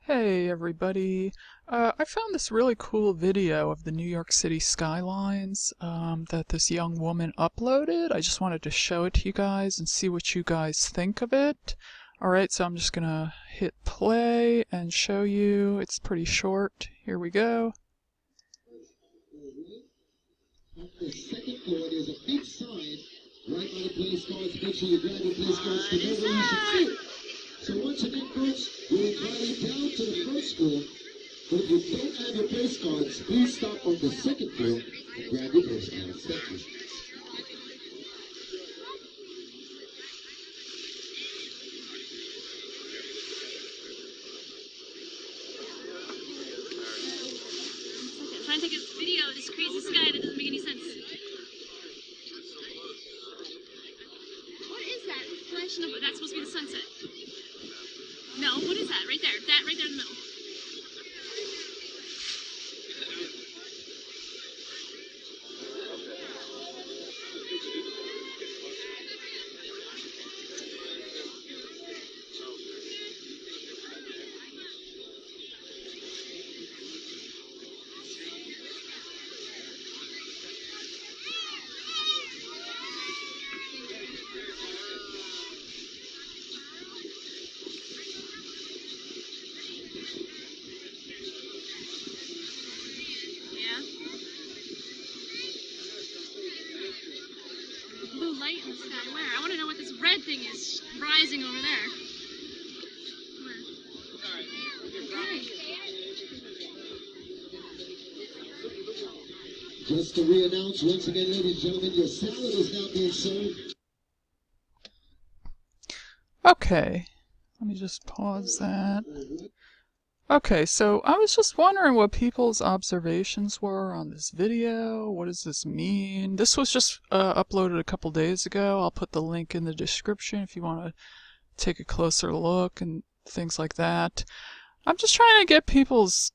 Hey everybody. I found this really cool video of the New York City skylines that this young woman uploaded. I just wanted to show it to you guys and see what you guys think of it. Alright, so I'm just gonna hit play and show you. It's pretty short. Here we go. On the second floor, there's a big sign right by the place cards. Make sure you grab your place cards to know where you should sit. So once again, folks, we're inviting down to the first floor. But if you don't have your place cards, please stop on the second floor and grab your place cards. Thank you. I'm trying to take a video of this crazy sky that doesn't make any sense. What is that? Flashing up? That's supposed to be the sunset. No, what is that? Right there. That right there in the middle. Blue light in the sky. Where? I want to know what this red thing is rising over there. Where? Okay. Just to re-announce once again, ladies and gentlemen, your salad is now being served. Okay, let me just pause that. Okay, so I was just wondering what people's observations were on this video. What does this mean? This was just uploaded a couple days ago. I'll put the link in the description if you want to take a closer look and things like that. I'm just trying to get people's,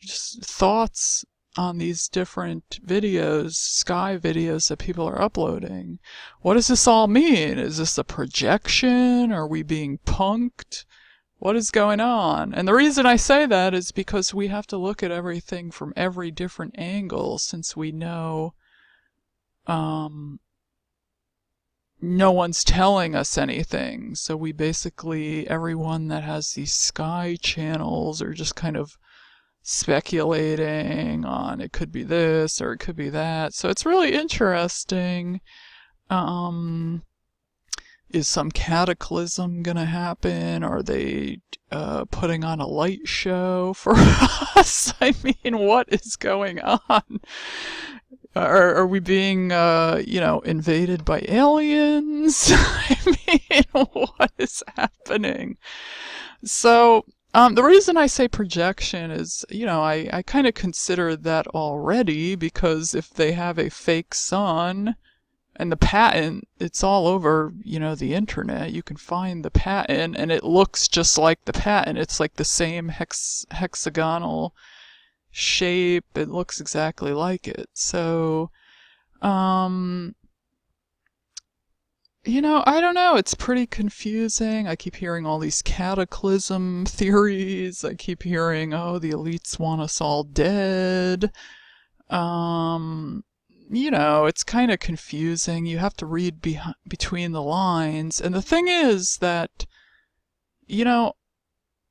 just thoughts on these different videos, sky videos that people are uploading. What does this all mean? Is this a projection? Are we being punked? What is going on? And the reason I say that is because we have to look at everything from every different angle, since we know no one's telling us anything. So we basically, everyone that has these sky channels are just kind of speculating on it could be this or it could be that. So it's really interesting. Is some cataclysm gonna happen? Are they putting on a light show for us? I mean, what is going on? Are we being, invaded by aliens? I mean, what is happening? So, the reason I say projection is, I kind of consider that already, because if they have a fake sun, and the patent, it's all over, the internet. You can find the patent, and it looks just like the patent. It's like the same hexagonal shape. It looks exactly like it. So, I don't know. It's pretty confusing. I keep hearing all these cataclysm theories. I keep hearing, oh, the elites want us all dead. It's kind of confusing. You have to read between the lines. And the thing is that,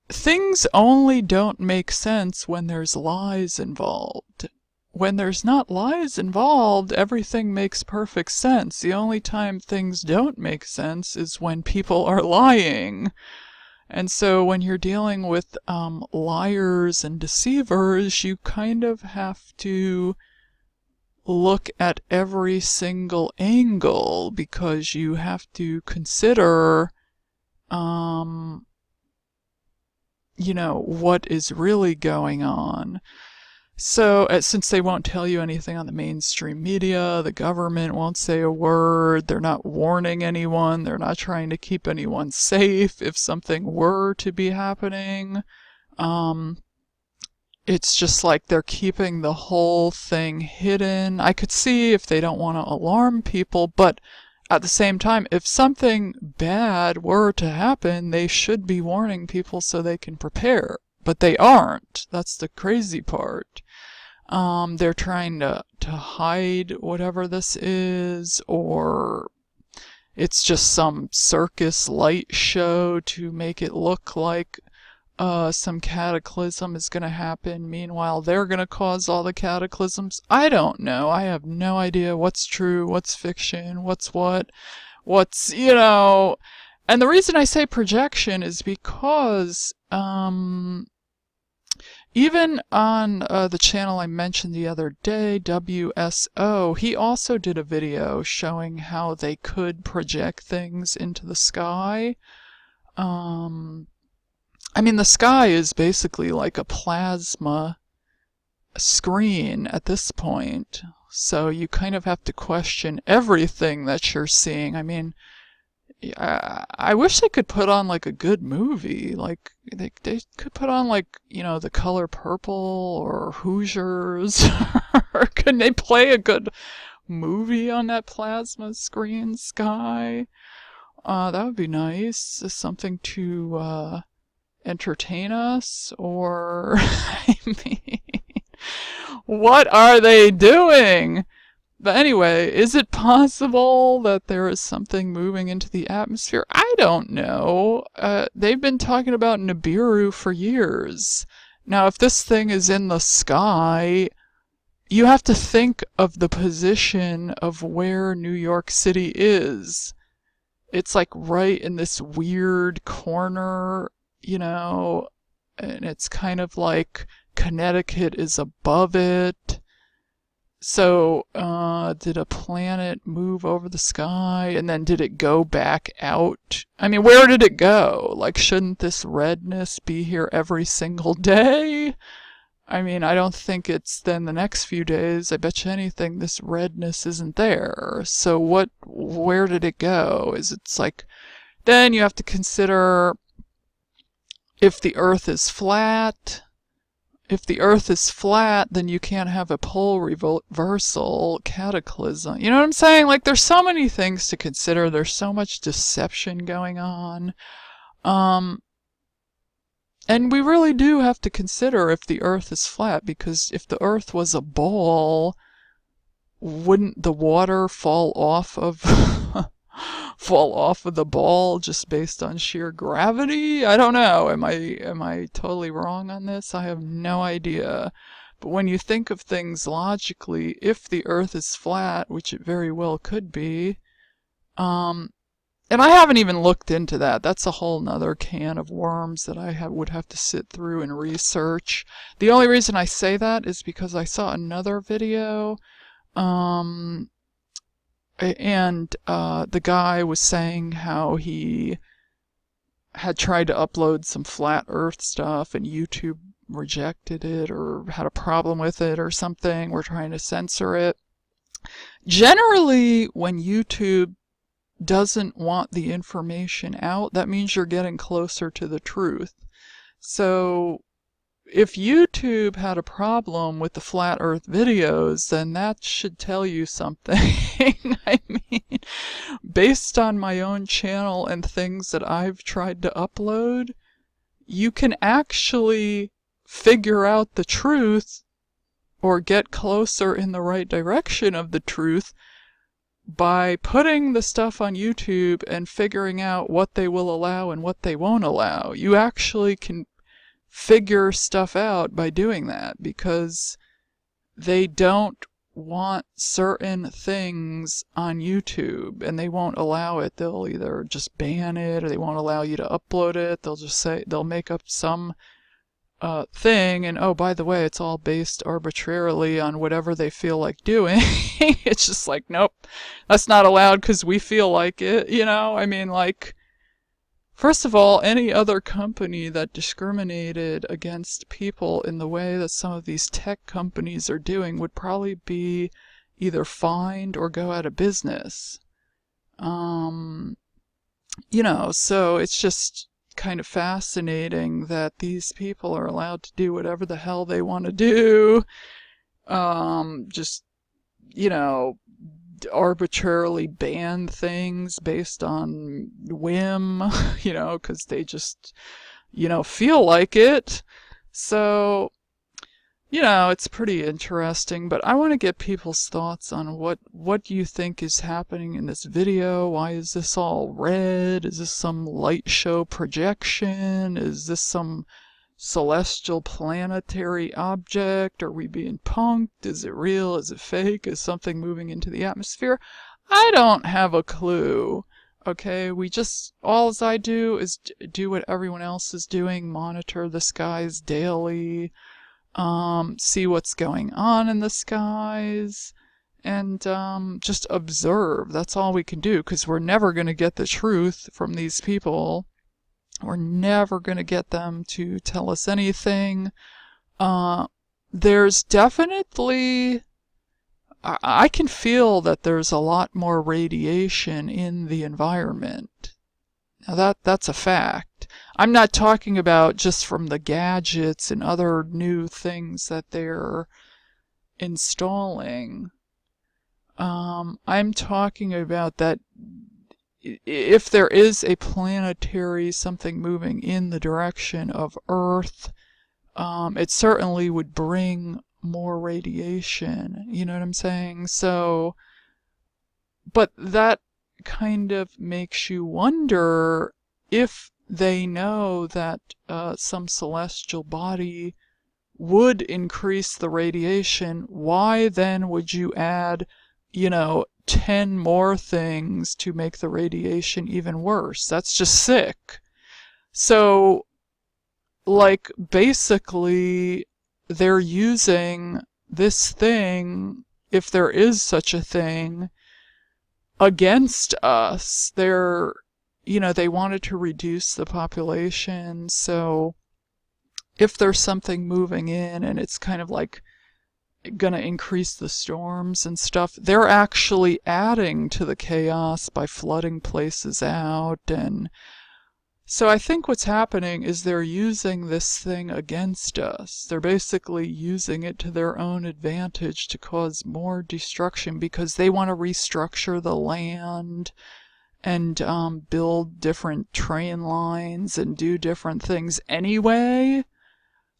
things only don't make sense when there's lies involved. When there's not lies involved, everything makes perfect sense. The only time things don't make sense is when people are lying. And so when you're dealing with liars and deceivers, you kind of have to look at every single angle, because you have to consider what is really going on. So since they won't tell you anything on the mainstream media, the government won't say a word, they're not warning anyone, they're not trying to keep anyone safe if something were to be happening. It's just like they're keeping the whole thing hidden. I could see if they don't want to alarm people, but at the same time, if something bad were to happen, they should be warning people so they can prepare. But they aren't. That's the crazy part. They're trying to hide whatever this is, or it's just some circus light show to make it look like some cataclysm is going to happen. Meanwhile, they're going to cause all the cataclysms. I don't know. I have no idea what's true, what's fiction, what's what's, you know. And the reason I say projection is because even on the channel I mentioned the other day, WSO, he also did a video showing how they could project things into the sky. I mean, the sky is basically like a plasma screen at this point, so you kind of have to question everything that you're seeing. I mean, I wish they could put on like a good movie, like they could put on like, you know, The Color Purple or Hoosiers, or couldn't they play a good movie on that plasma screen sky? That would be nice, something to entertain us, or I mean, what are they doing? But anyway, is it possible that there is something moving into the atmosphere? I don't know. They've been talking about Nibiru for years. Now, if this thing is in the sky, you have to think of the position of where New York City is. It's like right in this weird corner, you know, and it's kind of like Connecticut is above it. So, did a planet move over the sky, and then did it go back out? I mean, where did it go? Like, shouldn't this redness be here every single day? I mean, I don't think it's then the next few days. I bet you anything this redness isn't there. So where did it go? It's like, then you have to consider if the Earth is flat. If the Earth is flat, then you can't have a pole reversal cataclysm. You know what I'm saying? Like, there's so many things to consider. There's so much deception going on. And we really do have to consider if the Earth is flat, because if the Earth was a ball, wouldn't the water fall off of the ball just based on sheer gravity? I don't know. Am I totally wrong on this? I have no idea. But when you think of things logically, if the Earth is flat, which it very well could be, and I haven't even looked into that. That's a whole nother can of worms that I would have to sit through and research. The only reason I say that is because I saw another video, and the guy was saying how he had tried to upload some flat earth stuff and YouTube rejected it or had a problem with it or something. We're trying to censor it. Generally, when YouTube doesn't want the information out, that means you're getting closer to the truth. So if YouTube had a problem with the flat earth videos, then that should tell you something. I mean, based on my own channel and things that I've tried to upload, you can actually figure out the truth or get closer in the right direction of the truth by putting the stuff on YouTube and figuring out what they will allow and what they won't allow. You actually can figure stuff out by doing that, because they don't want certain things on YouTube and they won't allow it. They'll either just ban it or they won't allow you to upload it. They'll just say, they'll make up some thing, and oh, by the way, it's all based arbitrarily on whatever they feel like doing. It's just like, nope, that's not allowed because we feel like it, you know? I mean, like, first of all, any other company that discriminated against people in the way that some of these tech companies are doing would probably be either fined or go out of business. You know, so it's just kind of fascinating that these people are allowed to do whatever the hell they want to do. Just, you know, arbitrarily ban things based on whim, because they just, feel like it. So, it's pretty interesting, but I want to get people's thoughts on what you think is happening in this video. Why is this all red? Is this some light show projection? Is this some celestial planetary object? Are we being punked? Is it real? Is it fake? Is something moving into the atmosphere? I don't have a clue. Okay, all I do is do what everyone else is doing, monitor the skies daily, see what's going on in the skies, and just observe. That's all we can do, because we're never going to get the truth from these people. We're never going to get them to tell us anything. There's definitely, I can feel that there's a lot more radiation in the environment. Now that's a fact. I'm not talking about just from the gadgets and other new things that they're installing. I'm talking about that if there is a planetary something moving in the direction of Earth, it certainly would bring more radiation. You know what I'm saying? So, but that kind of makes you wonder, if they know that some celestial body would increase the radiation, why then would you add, 10 more things to make the radiation even worse? That's just sick. So, basically, they're using this thing, if there is such a thing, against us. They wanted to reduce the population, so if there's something moving in and it's kind of gonna increase the storms and stuff, they're actually adding to the chaos by flooding places out. And so I think what's happening is they're using this thing against us. They're basically using it to their own advantage to cause more destruction, because they want to restructure the land and build different train lines and do different things anyway.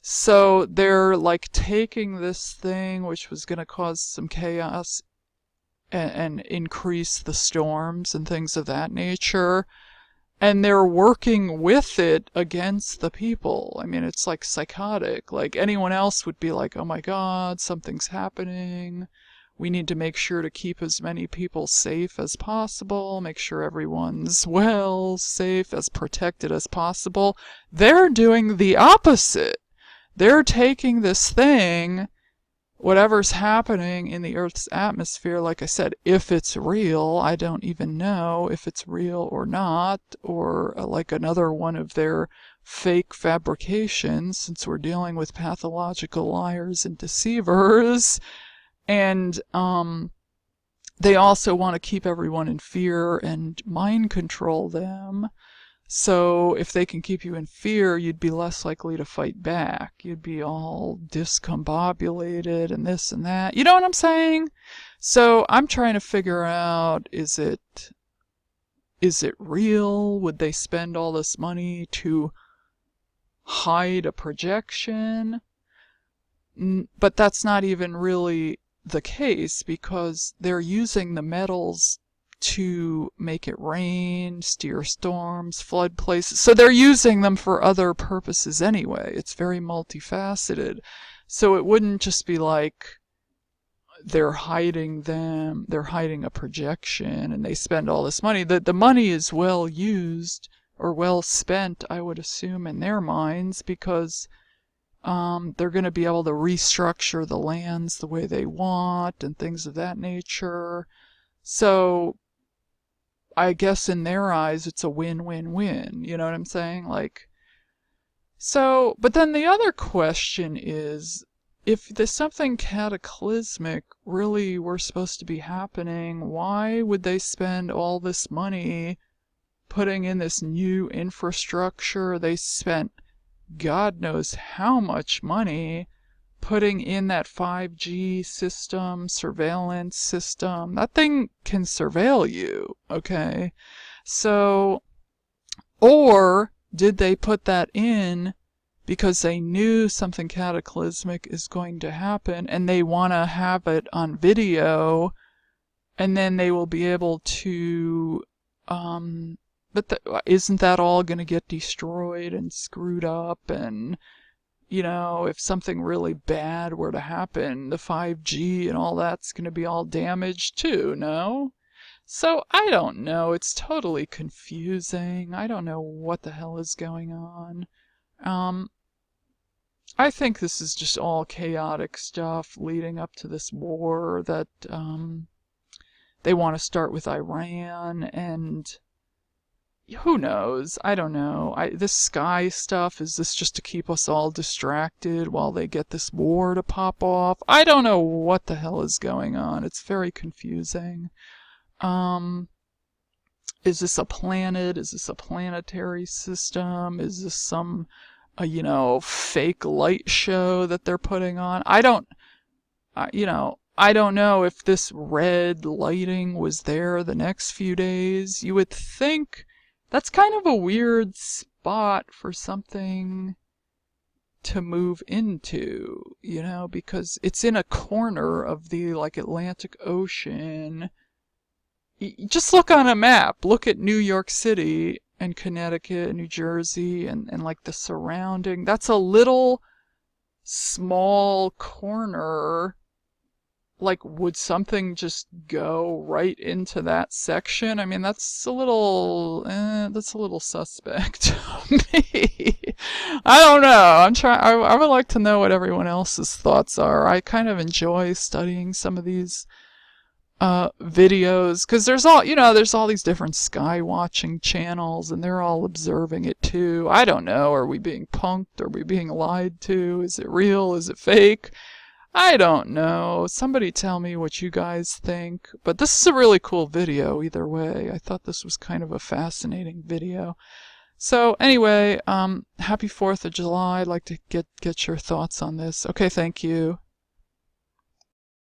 So they're taking this thing which was going to cause some chaos and increase the storms and things of that nature, and they're working with it against the people. I mean, it's psychotic. Anyone else would be oh my God, something's happening. We need to make sure to keep as many people safe as possible, make sure everyone's well, safe, as protected as possible. They're doing the opposite. They're taking this thing, whatever's happening in the Earth's atmosphere, like I said, if it's real, I don't even know if it's real or not, or another one of their fake fabrications, since we're dealing with pathological liars and deceivers. And they also want to keep everyone in fear and mind control them. So if they can keep you in fear, you'd be less likely to fight back. You'd be all discombobulated and this and that. You know what I'm saying? So I'm trying to figure out, is it real? Would they spend all this money to hide a projection? But that's not even really the case, because they're using the metals to make it rain, steer storms, flood places. So they're using them for other purposes anyway. It's very multifaceted. So it wouldn't just be they're hiding them, they're hiding a projection, and they spend all this money. The money is well used, or well spent, I would assume, in their minds, because they're going to be able to restructure the lands the way they want and things of that nature. So I guess in their eyes it's a win-win-win. You know what I'm saying? But then the other question is, if there's something cataclysmic really were supposed to be happening, why would they spend all this money putting in this new infrastructure? They spent God knows how much money putting in that 5G system, surveillance system. That thing can surveil you, okay? So, or did they put that in because they knew something cataclysmic is going to happen and they want to have it on video, and then they will be able to, isn't that all going to get destroyed and screwed up? And, you know, if something really bad were to happen, the 5G and all that's going to be all damaged too, no? So I don't know. It's totally confusing. I don't know what the hell is going on. I think this is just all chaotic stuff leading up to this war that they want to start with Iran, and who knows? I don't know. This sky stuff, is this just to keep us all distracted while they get this war to pop off? I don't know what the hell is going on. It's very confusing. Is this a planet? Is this a planetary system? Is this some, fake light show that they're putting on? I don't know if this red lighting was there the next few days. You would think that's kind of a weird spot for something to move into, because it's in a corner of the, Atlantic Ocean. Just look on a map. Look at New York City and Connecticut, New Jersey, and the surrounding. That's a little small corner. Would something just go right into that section? I mean, that's a little suspect to me. I don't know. I would like to know what everyone else's thoughts are. I kind of enjoy studying some of these videos, because there's all these different sky watching channels, and they're all observing it too. I don't know. Are we being punked? Are we being lied to? Is it real? Is it fake? I don't know. Somebody tell me what you guys think. But this is a really cool video either way. I thought this was kind of a fascinating video. So anyway, happy 4th of July. I'd like to get your thoughts on this. Okay, thank you.